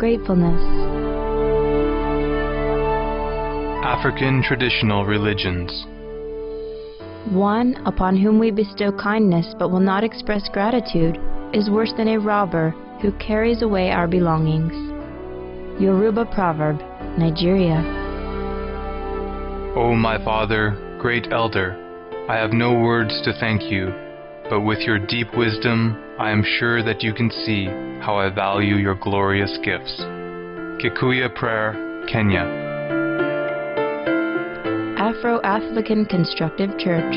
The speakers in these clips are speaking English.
Gratefulness. African traditional religions. One upon whom we bestow kindness but will not express gratitude is worse than a robber who carries away our belongings. Yoruba proverb, Nigeria. O my Father, great Elder, I have no words to thank you, but with your deep wisdom, I am sure that you can see how I value your glorious gifts. Kikuyu Prayer, Kenya. Afro-African Constructive Church.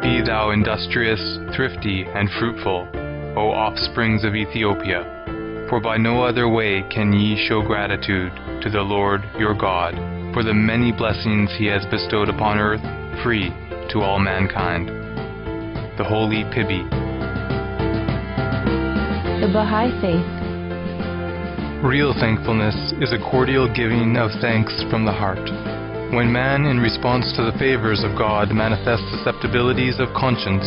Be thou industrious, thrifty, and fruitful, O offsprings of Ethiopia, for by no other way can ye show gratitude to the Lord your God, for the many blessings he has bestowed upon earth, free to all mankind. The Holy Pibi. The Baha'i Faith. Real thankfulness is a cordial giving of thanks from the heart. When man, in response to the favors of God, manifests susceptibilities of conscience,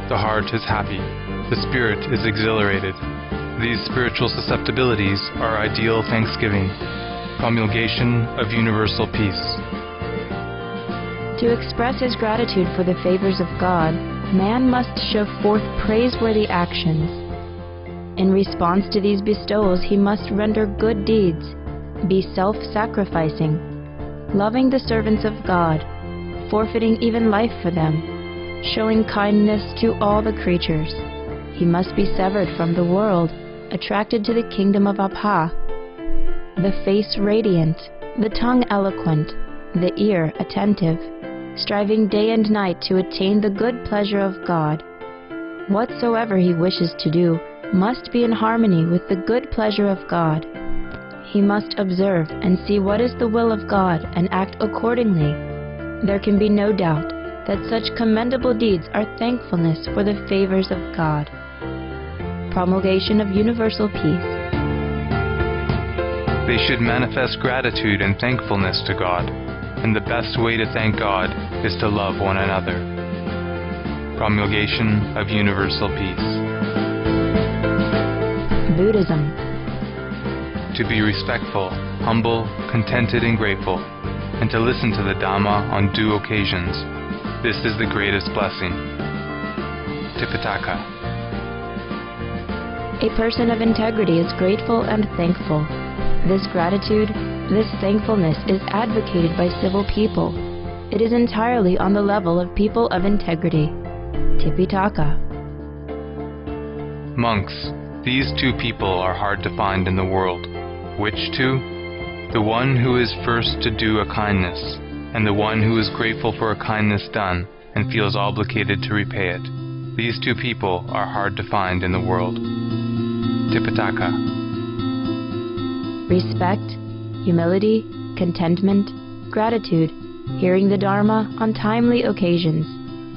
the heart is happy, the spirit is exhilarated. These spiritual susceptibilities are ideal thanksgiving, promulgation of universal peace. To express his gratitude for the favors of God, man must show forth praiseworthy actions. In response to these bestowals, he must render good deeds, be self-sacrificing, loving the servants of God, forfeiting even life for them, showing kindness to all the creatures. He must be severed from the world, attracted to the kingdom of Abha, the face radiant, the tongue eloquent, the ear attentive, striving day and night to attain the good pleasure of God. Whatsoever he wishes to do must be in harmony with the good pleasure of God. He must observe and see what is the will of God and act accordingly. There can be no doubt that such commendable deeds are thankfulness for the favors of God. Promulgation of universal peace. They should manifest gratitude and thankfulness to God, and the best way to thank God is to love one another. Promulgation of universal peace. Buddhism. To be respectful, humble, contented, and grateful, and to listen to the Dhamma on due occasions. This is the greatest blessing. Tipitaka. A person of integrity is grateful and thankful. This gratitude, this thankfulness is advocated by civil people. It is entirely on the level of people of integrity. Tipitaka. Monks, these two people are hard to find in the world. Which two? The one who is first to do a kindness, and the one who is grateful for a kindness done and feels obligated to repay it. These two people are hard to find in the world. Tipitaka. Respect, humility, contentment, gratitude, hearing the Dharma on timely occasions.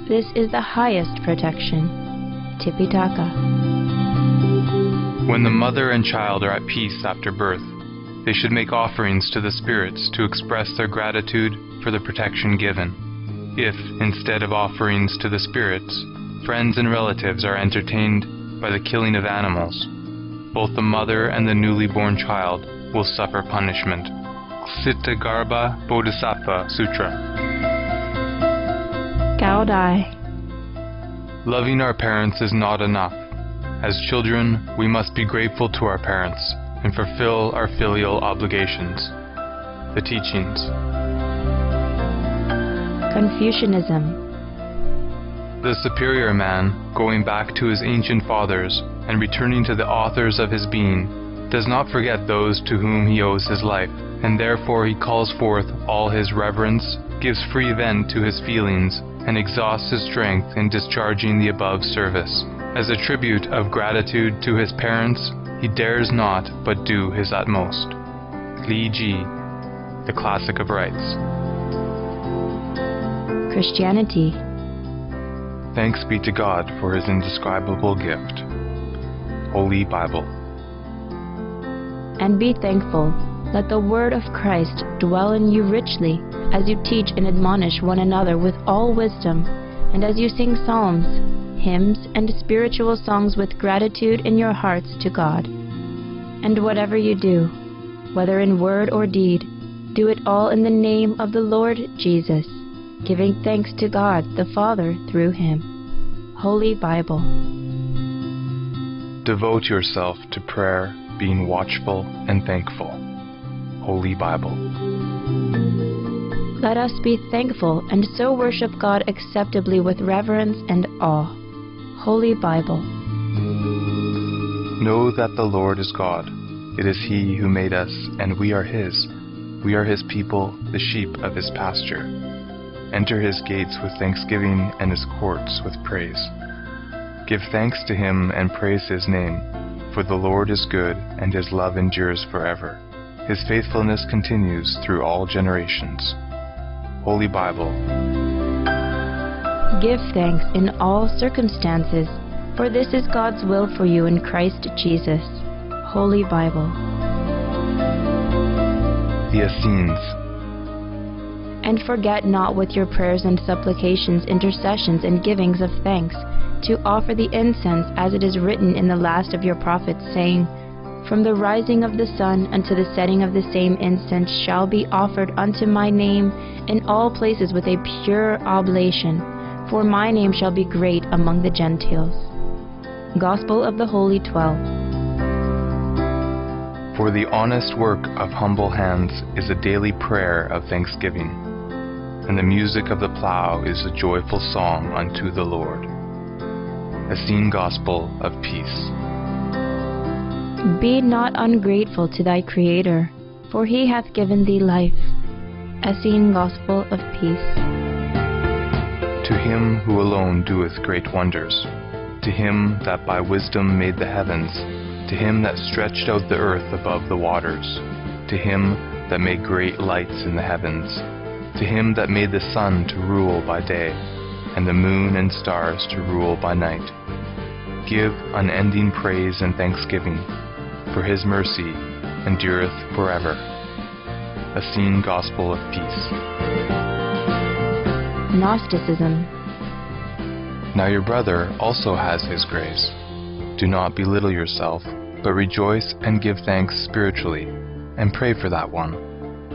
This is the highest protection. Tipitaka. When the mother and child are at peace after birth, they should make offerings to the spirits to express their gratitude for the protection given. If, instead of offerings to the spirits, friends and relatives are entertained by the killing of animals, both the mother and the newly born child will suffer punishment. Ksitagarbha Bodhisattva Sutra. Gaudai. Loving our parents is not enough. As children, we must be grateful to our parents and fulfill our filial obligations. The teachings. Confucianism. The superior man, going back to his ancient fathers and returning to the authors of his being, does not forget those to whom he owes his life, and therefore he calls forth all his reverence, gives free vent to his feelings, and exhausts his strength in discharging the above service. As a tribute of gratitude to his parents, he dares not but do his utmost. Li Ji, the classic of rites. Christianity. Thanks be to God for his indescribable gift. Holy Bible. And be thankful. Let the word of Christ dwell in you richly, as you teach and admonish one another with all wisdom, and as you sing psalms, hymns, and spiritual songs with gratitude in your hearts to God. And whatever you do, whether in word or deed, do it all in the name of the Lord Jesus, giving thanks to God the Father through him. Holy Bible. Devote yourself to prayer, being watchful and thankful. Holy Bible. Let us be thankful and so worship God acceptably with reverence and awe. Holy Bible. Know that the Lord is God. It is He who made us, and we are His. We are His people, the sheep of His pasture. Enter His gates with thanksgiving and His courts with praise. Give thanks to Him and praise His name, for the Lord is good, and His love endures forever. His faithfulness continues through all generations. Holy Bible. Give thanks in all circumstances, for this is God's will for you in Christ Jesus. Holy Bible. The Essenes. And forget not with your prayers and supplications, intercessions, and givings of thanks, to offer the incense as it is written in the last of your prophets, saying, From the rising of the sun unto the setting of the same incense shall be offered unto my name in all places with a pure oblation, for my name shall be great among the Gentiles. Gospel of the Holy 12. For the honest work of humble hands is a daily prayer of thanksgiving, and the music of the plough is a joyful song unto the Lord. Essene Gospel of Peace. Be not ungrateful to thy Creator, for he hath given thee life. Essene Gospel of Peace. To him who alone doeth great wonders, to him that by wisdom made the heavens, to him that stretched out the earth above the waters, to him that made great lights in the heavens, to him that made the sun to rule by day, and the moon and stars to rule by night. Give unending praise and thanksgiving, for his mercy endureth forever. Essene Gospel of Peace. Gnosticism. Now your brother also has his grace. Do not belittle yourself, but rejoice and give thanks spiritually, and pray for that one,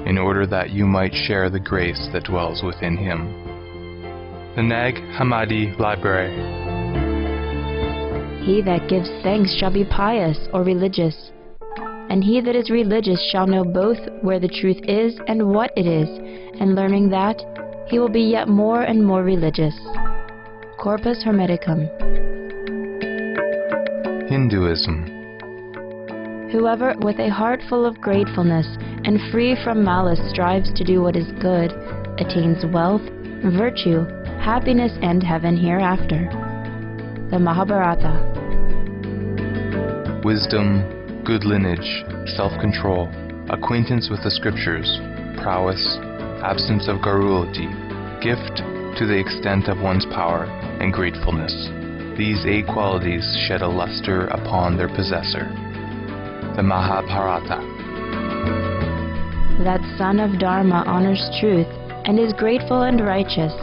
in order that you might share the grace that dwells within him. The Nag Hammadi Library. He that gives thanks shall be pious or religious, and he that is religious shall know both where the truth is and what it is, and learning that, he will be yet more and more religious. Corpus Hermeticum. Hinduism. Whoever with a heart full of gratefulness and free from malice strives to do what is good, attains wealth, virtue, happiness, and heaven hereafter. The Mahabharata. Wisdom, good lineage, self-control, acquaintance with the scriptures, prowess, absence of garrulity, gift to the extent of one's power, and gratefulness. These 8 qualities shed a luster upon their possessor. The Mahabharata. That son of Dharma honors truth and is grateful and righteous.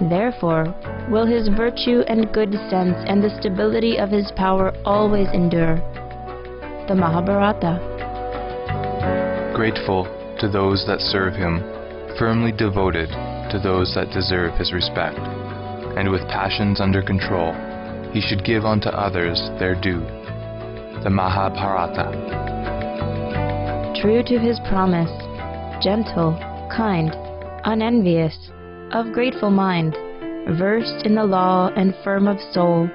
Therefore will his virtue and good sense and the stability of his power always endure. The Mahabharata. Grateful to those that serve him, firmly devoted to those that deserve his respect, and with passions under control, he should give unto others their due. The Mahabharata. True to his promise, gentle, kind, unenvious, of grateful mind, versed in the law and firm of soul,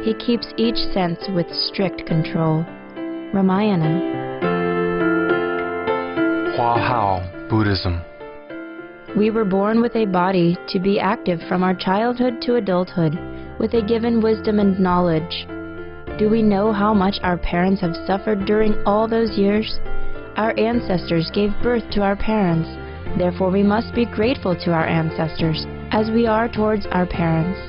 he keeps each sense with strict control. Ramayana. Hua Hao Buddhism. We were born with a body to be active from our childhood to adulthood, with a given wisdom and knowledge. Do we know how much our parents have suffered during all those years? Our ancestors gave birth to our parents. Therefore we must be grateful to our ancestors, as we are towards our parents.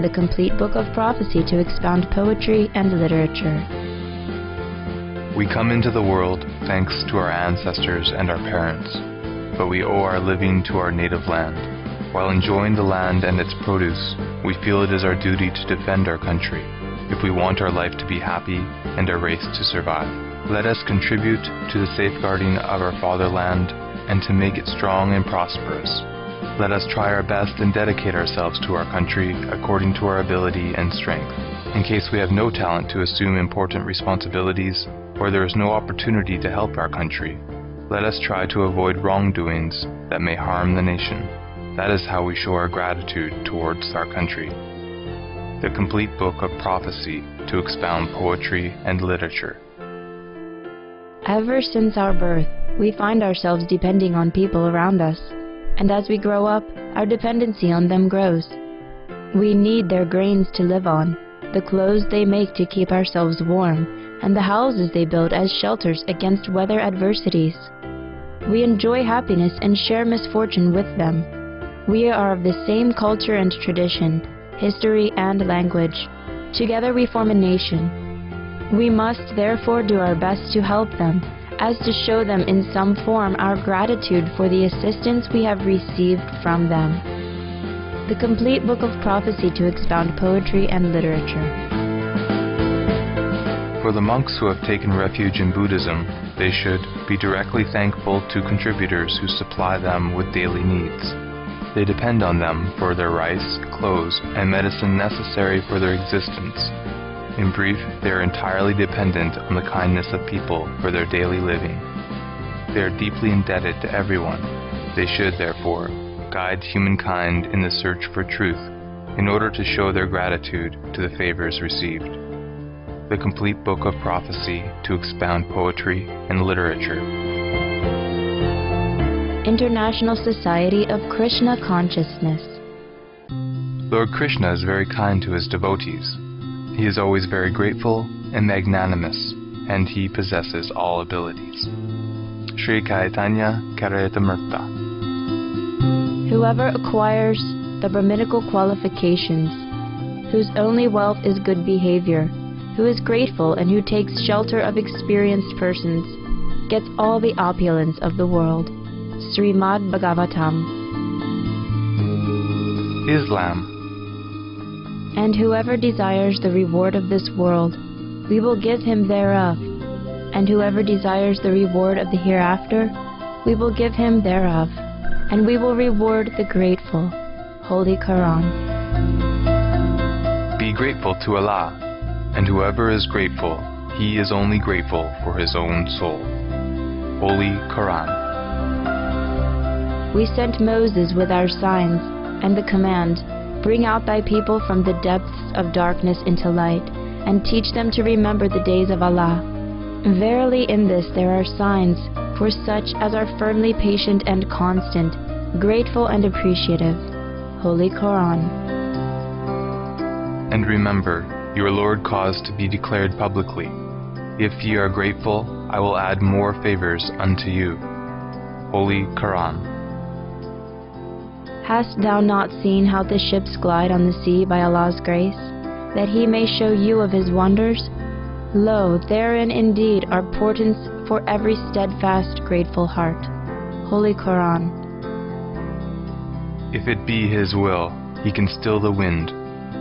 The complete book of prophecy to expound poetry and literature. We come into the world thanks to our ancestors and our parents, but we owe our living to our native land. While enjoying the land and its produce, we feel it is our duty to defend our country, if we want our life to be happy and our race to survive. Let us contribute to the safeguarding of our fatherland and to make it strong and prosperous. Let us try our best and dedicate ourselves to our country according to our ability and strength. In case we have no talent to assume important responsibilities, or there is no opportunity to help our country, let us try to avoid wrongdoings that may harm the nation. That is how we show our gratitude towards our country. The complete book of prophecy to expound poetry and literature. Ever since our birth, we find ourselves depending on people around us, and as we grow up, our dependency on them grows. We need their grains to live on, the clothes they make to keep ourselves warm, and the houses they build as shelters against weather adversities. We enjoy happiness and share misfortune with them. We are of the same culture and tradition, history and language. Together we form a nation. We must therefore do our best to help them, as to show them in some form our gratitude for the assistance we have received from them. The complete book of prophecy to expound poetry and literature. For the monks who have taken refuge in Buddhism, they should be directly thankful to contributors who supply them with daily needs. They depend on them for their rice, clothes, and medicine necessary for their existence. In brief, they are entirely dependent on the kindness of people for their daily living. They are deeply indebted to everyone. They should, therefore, guide humankind in the search for truth in order to show their gratitude to the favors received. The complete book of prophecy to expound poetry and literature. International Society of Krishna Consciousness. Lord Krishna is very kind to his devotees. He is always very grateful and magnanimous, and he possesses all abilities. Sri Caitanya Caritamrta. Whoever acquires the Brahminical qualifications, whose only wealth is good behavior, who is grateful and who takes shelter of experienced persons, gets all the opulence of the world. Srimad Bhagavatam. Islam. And whoever desires the reward of this world, we will give him thereof. And whoever desires the reward of the hereafter, we will give him thereof. And we will reward the grateful. Holy Quran. Be grateful to Allah, and whoever is grateful, he is only grateful for his own soul. Holy Quran. We sent Moses with our signs and the command, bring out thy people from the depths of darkness into light, and teach them to remember the days of Allah. Verily in this there are signs for such as are firmly patient and constant, grateful and appreciative. Holy Quran. And remember, your Lord caused to be declared publicly, if ye are grateful, I will add more favors unto you. Holy Quran. Hast thou not seen how the ships glide on the sea by Allah's grace, that he may show you of his wonders? Lo, therein indeed are portents for every steadfast, grateful heart. Holy Quran. If it be his will, he can still the wind,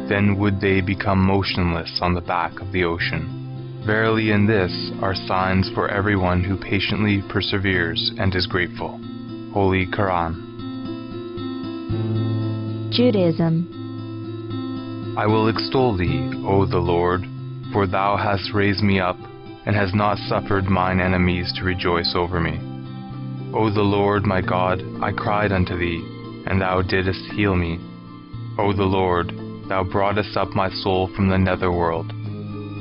then would they become motionless on the back of the ocean. Verily in this are signs for everyone who patiently perseveres and is grateful. Holy Quran. Judaism. I will extol thee, O the Lord, for thou hast raised me up, and hast not suffered mine enemies to rejoice over me. O the Lord my God, I cried unto thee, and thou didst heal me. O the Lord, thou broughtest up my soul from the netherworld.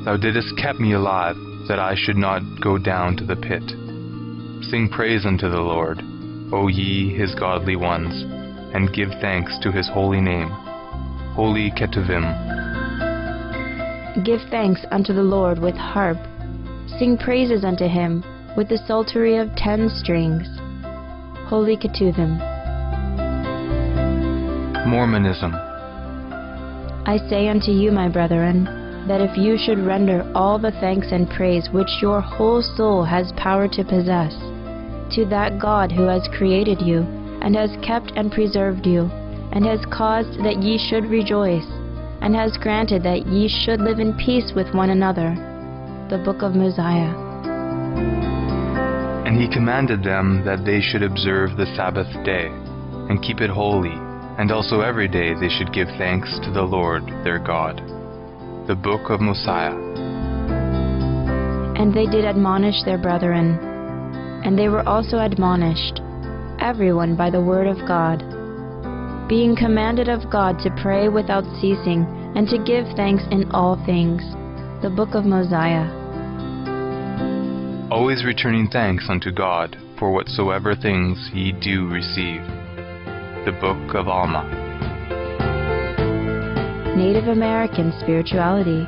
Thou didst keep me alive, that I should not go down to the pit. Sing praise unto the Lord, O ye his godly ones, and give thanks to his holy name. Holy Ketuvim. Give thanks unto the Lord with harp. Sing praises unto him with the psaltery of 10 strings. Holy Ketuvim. Mormonism. I say unto you, my brethren, that if you should render all the thanks and praise which your whole soul has power to possess, to that God who has created you, and has kept and preserved you, and has caused that ye should rejoice, and has granted that ye should live in peace with one another. The Book of Mosiah. And he commanded them that they should observe the Sabbath day, and keep it holy, and also every day they should give thanks to the Lord their God. The Book of Mosiah. And they did admonish their brethren, and they were also admonished, everyone by the word of God, being commanded of God to pray without ceasing, and to give thanks in all things. The Book of Mosiah. Always returning thanks unto God for whatsoever things ye do receive. The Book of Alma. Native American spirituality.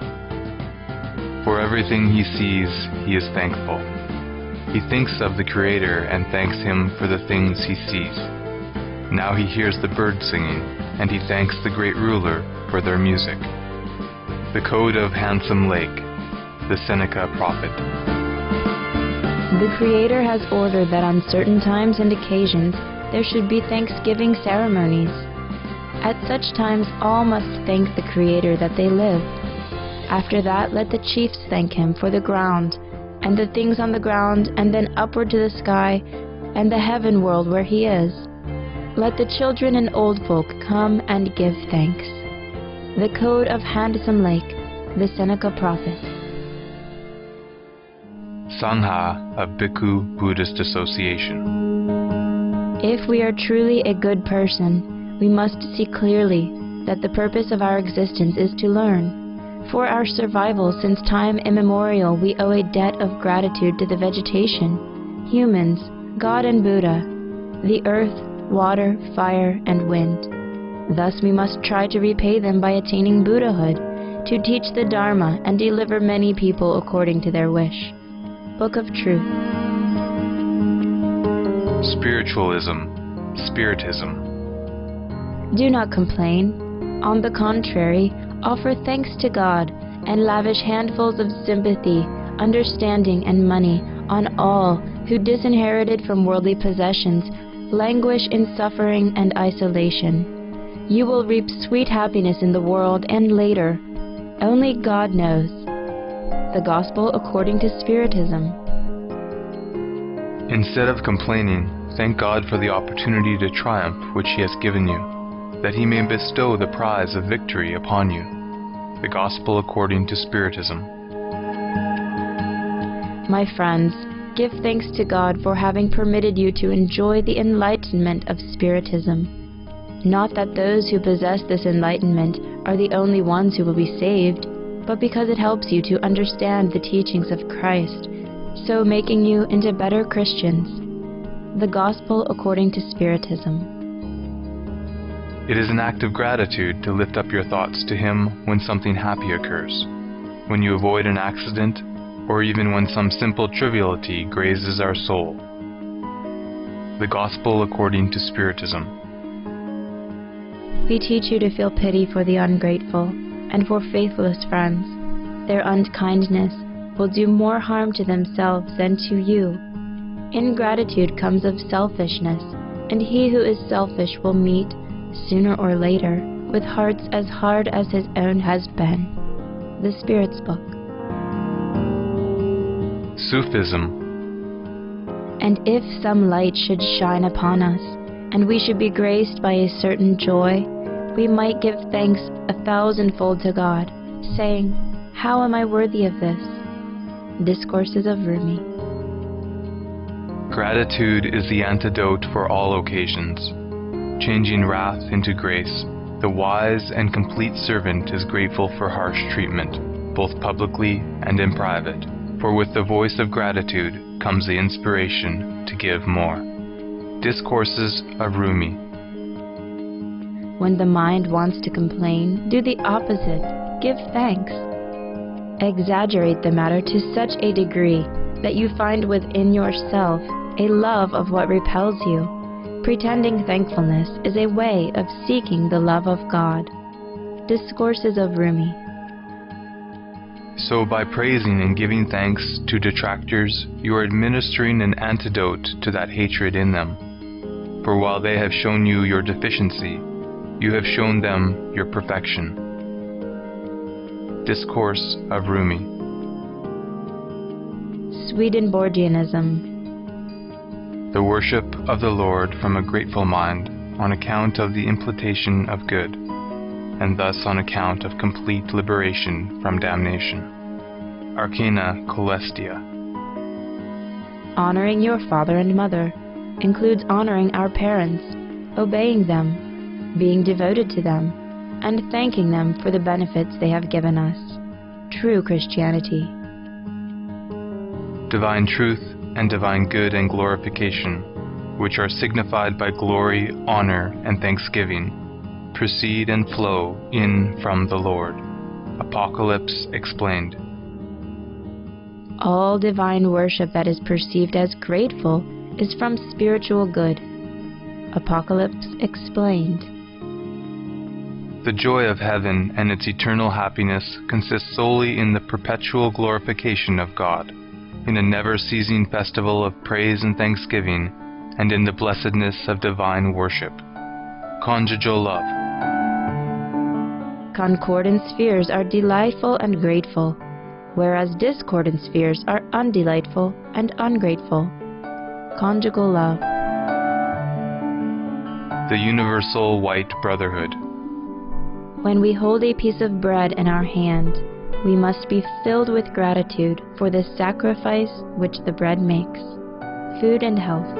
For everything he sees, he is thankful. He thinks of the Creator and thanks him for the things he sees. Now he hears the birds singing, and he thanks the great ruler for their music. The Code of Handsome Lake. The Seneca Prophet. The Creator has ordered that on certain times and occasions there should be thanksgiving ceremonies. At such times all must thank the Creator that they live. After that let the chiefs thank him for the ground, and the things on the ground, and then upward to the sky, and the heaven world where he is. Let the children and old folk come and give thanks. The Code of Handsome Lake. The Seneca Prophet. Sangha of Bhikkhu Buddhist Association. If we are truly a good person, we must see clearly that the purpose of our existence is to learn. For our survival since time immemorial, we owe a debt of gratitude to the vegetation, humans, God and Buddha, the earth, water, fire, and wind. Thus we must try to repay them by attaining Buddhahood, to teach the Dharma and deliver many people according to their wish. Book of Truth. Spiritualism. Spiritism. Do not complain. On the contrary, offer thanks to God, and lavish handfuls of sympathy, understanding, and money on all who, disinherited from worldly possessions, languish in suffering and isolation. You will reap sweet happiness in the world and later. Only God knows. The Gospel according to Spiritism. Instead of complaining, thank God for the opportunity to triumph which he has given you, that he may bestow the prize of victory upon you. The Gospel according to Spiritism. My friends, give thanks to God for having permitted you to enjoy the enlightenment of Spiritism. Not that those who possess this enlightenment are the only ones who will be saved, but because it helps you to understand the teachings of Christ, so making you into better Christians. The Gospel according to Spiritism. It is an act of gratitude to lift up your thoughts to him when something happy occurs, when you avoid an accident, or even when some simple triviality grazes our soul. The Gospel according to Spiritism. We teach you to feel pity for the ungrateful and for faithless friends. Their unkindness will do more harm to themselves than to you. Ingratitude comes of selfishness, and he who is selfish will meet, sooner or later, with hearts as hard as his own has been. The Spirit's Book. Sufism. And if some light should shine upon us, and we should be graced by a certain joy, we might give thanks 1,000-fold to God, saying, "How am I worthy of this?" Discourses of Rumi. Gratitude is the antidote for all occasions. Changing wrath into grace, the wise and complete servant is grateful for harsh treatment, both publicly and in private, for with the voice of gratitude comes the inspiration to give more. Discourses of Rumi. When the mind wants to complain, do the opposite. Give thanks. Exaggerate the matter to such a degree that you find within yourself a love of what repels you. Pretending thankfulness is a way of seeking the love of God. Discourses of Rumi. So by praising and giving thanks to detractors, you are administering an antidote to that hatred in them. For while they have shown you your deficiency, you have shown them your perfection. Discourse of Rumi. Swedenborgianism. The worship of the Lord from a grateful mind on account of the implantation of good, and thus on account of complete liberation from damnation. Arcana Coelestia. Honoring your father and mother includes honoring our parents, obeying them, being devoted to them, and thanking them for the benefits they have given us. True Christianity. Divine truth and divine good and glorification, which are signified by glory, honor, and thanksgiving, proceed and flow in from the Lord. Apocalypse explained. All divine worship that is perceived as grateful is from spiritual good. Apocalypse explained. The joy of heaven and its eternal happiness consists solely in the perpetual glorification of God, in a never-ceasing festival of praise and thanksgiving, and in the blessedness of divine worship. Conjugal love. Concordant spheres are delightful and grateful, whereas discordant spheres are undelightful and ungrateful. Conjugal love. The universal white brotherhood. When we hold a piece of bread in our hand, we must be filled with gratitude for the sacrifice which the bread makes. Food and health.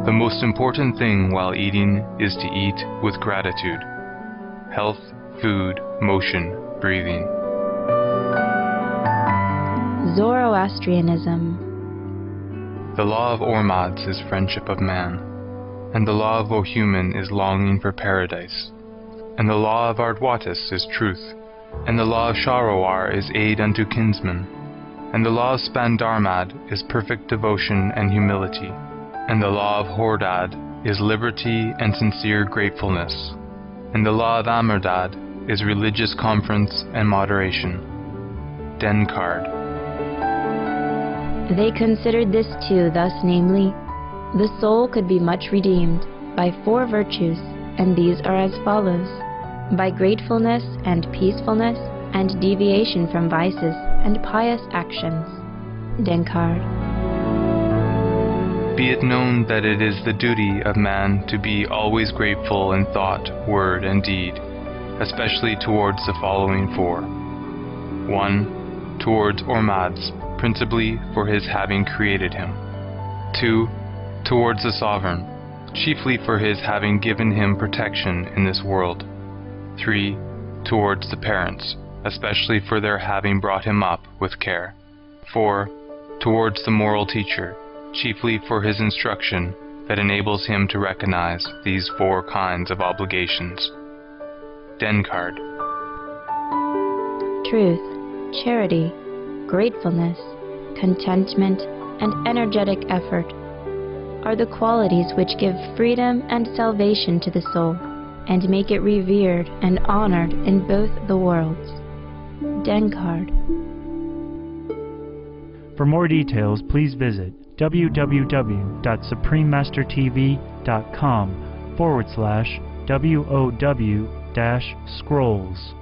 The most important thing while eating is to eat with gratitude. Health, food, motion, breathing. Zoroastrianism. The law of Ormads is friendship of man, and the law of Ohuman is longing for paradise, and the law of Ardwatis is truth, and the law of Sharawar is aid unto kinsmen, and the law of Spandarmad is perfect devotion and humility, and the law of Hordad is liberty and sincere gratefulness, and the law of Amerdad is religious conference and moderation. Denkard. They considered this too, thus namely, the soul could be much redeemed by 4 virtues, and these are as follows: by gratefulness and peacefulness and deviation from vices and pious actions. Denkard. Be it known that it is the duty of man to be always grateful in thought, word, and deed, especially towards the following 4. 1. Towards Ormads, principally for his having created him. 2. Towards the sovereign, chiefly for his having given him protection in this world. 3. Towards the parents, especially for their having brought him up with care. 4. Towards the moral teacher, chiefly for his instruction that enables him to recognize these 4 kinds of obligations. Denkard. Truth, charity, gratefulness, contentment, and energetic effort are the qualities which give freedom and salvation to the soul, and make it revered and honored in both the worlds. Denkard. For more details, please visit www.suprememastertv.com/WOW-scrolls.